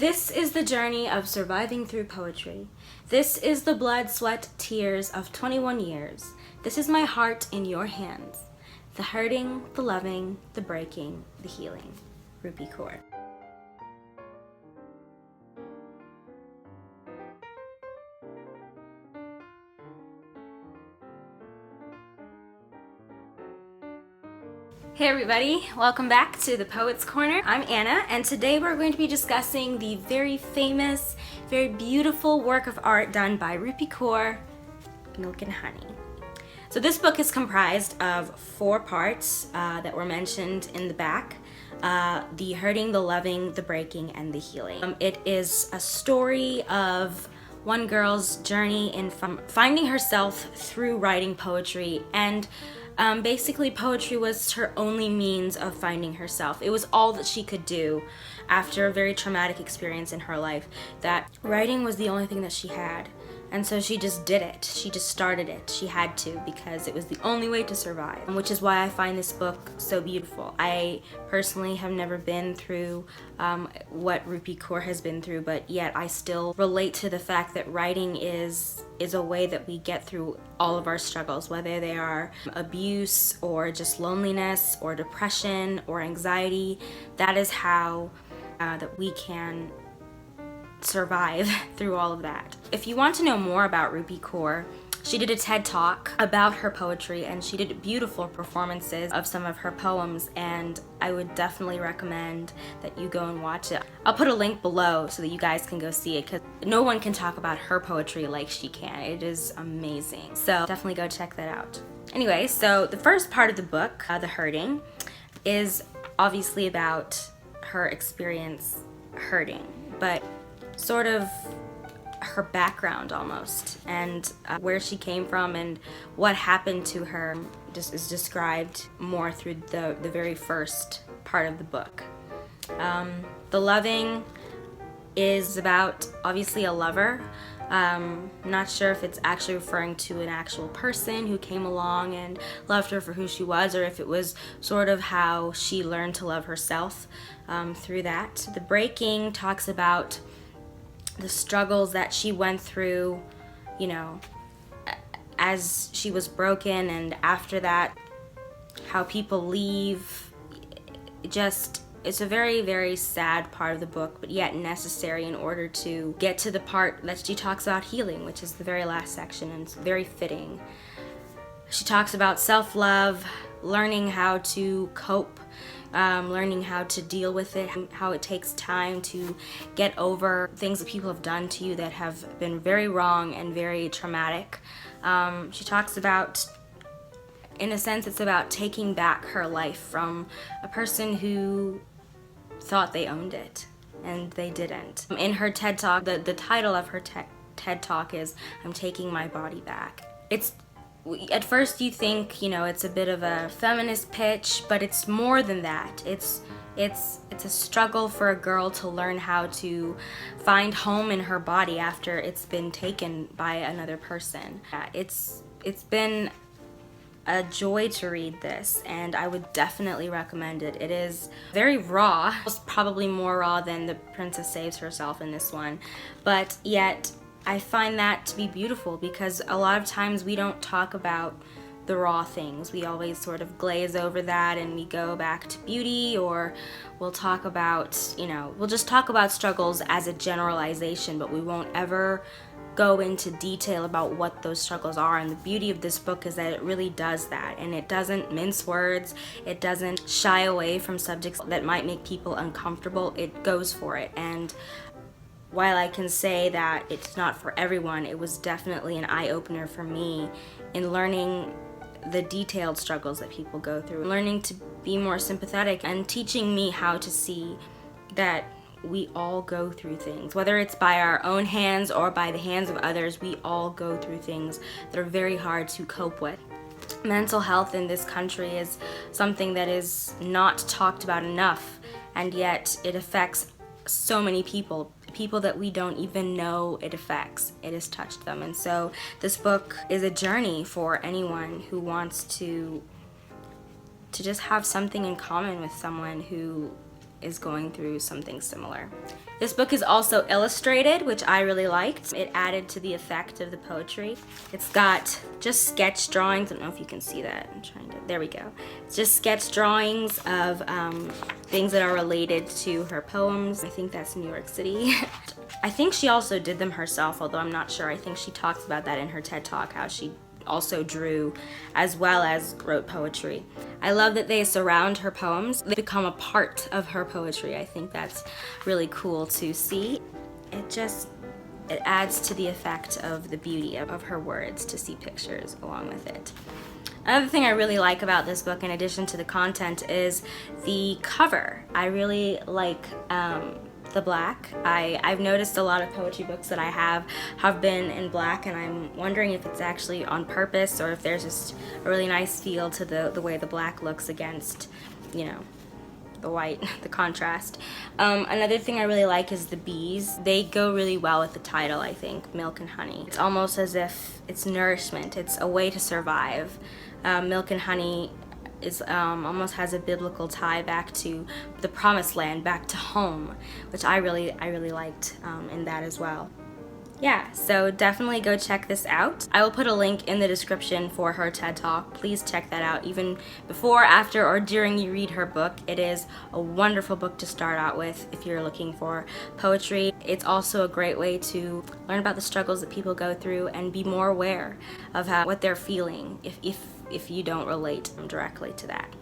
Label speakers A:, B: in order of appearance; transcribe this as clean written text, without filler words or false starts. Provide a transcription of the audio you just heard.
A: This is the journey of surviving through poetry. This is the blood, sweat, tears of 21 years. This is my heart in your hands. The hurting, the loving, the breaking, the healing. Rupi Kaur. Hey everybody, welcome back to the Poets Corner. I'm Anna, and today we're going to be discussing the very famous, very beautiful work of art done by Rupi Kaur, Milk and Honey. So this book is comprised of 4 parts that were mentioned in the back. The hurting, the loving, the breaking, and the healing. It is a story of one girl's journey in finding herself through writing poetry, and basically poetry was her only means of finding herself. It was all that she could do after a very traumatic experience in her life, that writing was the only thing that she had. And so she just did it. She just started it. She had to, because it was the only way to survive. Which is why I find this book so beautiful. I personally have never been through what Rupi Kaur has been through, but yet I still relate to the fact that writing is a way that we get through all of our struggles, whether they are abuse or just loneliness or depression or anxiety. That is how that we can survive through all of that. If you want to know more about Rupi Kaur, she did a TED Talk about her poetry, and she did beautiful performances of some of her poems, and I would definitely recommend that you go and watch it. I'll put a link below so that you guys can go see it, because no one can talk about her poetry like she can. It is amazing. So definitely go check that out. Anyway, so the first part of the book, The Hurting, is obviously about her experience hurting, but sort of her background almost, and where she came from and what happened to her just is described more through the very first part of the book. The loving is about obviously a lover. Not sure if it's actually referring to an actual person who came along and loved her for who she was, or if it was sort of how she learned to love herself through that. The breaking talks about the struggles that she went through, you know, as she was broken, and after that, how people leave. It's a very, very sad part of the book, but yet necessary in order to get to the part that she talks about healing, which is the very last section, and it's very fitting. She talks about self-love, learning how to cope, learning how to deal with it, how it takes time to get over things that people have done to you that have been very wrong and very traumatic. She talks about, in a sense, it's about taking back her life from a person who thought they owned it, and they didn't. In her TED Talk, the title of her TED Talk is "I'm Taking My Body Back." At first you think, you know, it's a bit of a feminist pitch, but it's more than that. It's a struggle for a girl to learn how to find home in her body after it's been taken by another person. It's been a joy to read this, and I would definitely recommend it. It is very raw. It's probably more raw than The Princess Saves Herself in this one, but yet I find that to be beautiful, because a lot of times we don't talk about the raw things. We always sort of glaze over that and we go back to beauty, or we'll talk about, you know, we'll just talk about struggles as a generalization, but we won't ever go into detail about what those struggles are. And the beauty of this book is that it really does that, and it doesn't mince words. It doesn't shy away from subjects that might make people uncomfortable. It goes for it. And while I can say that it's not for everyone, it was definitely an eye-opener for me in learning the detailed struggles that people go through, learning to be more sympathetic, and teaching me how to see that we all go through things. Whether it's by our own hands or by the hands of others, we all go through things that are very hard to cope with. Mental health in this country is something that is not talked about enough, and yet it affects so many people that we don't even know it affects. It has touched them. And so this book is a journey for anyone who wants to just have something in common with someone who is going through something similar. This book is also illustrated, which I really liked. It added to the effect of the poetry. It's got just sketch drawings. I don't know if you can see that. I'm trying to, there we go. It's just sketch drawings of things that are related to her poems. I think that's New York City. I think she also did them herself, although I'm not sure. I think she talks about that in her TED Talk, how she also drew as well as wrote poetry. I love that they surround her poems. They become a part of her poetry. I think that's really cool to see. It adds to the effect of the beauty of her words to see pictures along with it. Another thing I really like about this book, in addition to the content, is the cover. I really like the black. I've noticed a lot of poetry books that I have been in black, and I'm wondering if it's actually on purpose or if there's just a really nice feel to the way the black looks against, you know, the white, the contrast. Another thing I really like is the bees. They go really well with the title, I think, Milk and Honey. It's almost as if it's nourishment. It's a way to survive. Milk and honey is almost has a biblical tie back to the promised land, back to home, which I really liked in that as well. Yeah, so definitely go check this out. I will put a link in the description for her TED Talk. Please check that out even before, after, or during you read her book. It is a wonderful book to start out with if you're looking for poetry. It's also a great way to learn about the struggles that people go through and be more aware of what they're feeling if you don't relate directly to that.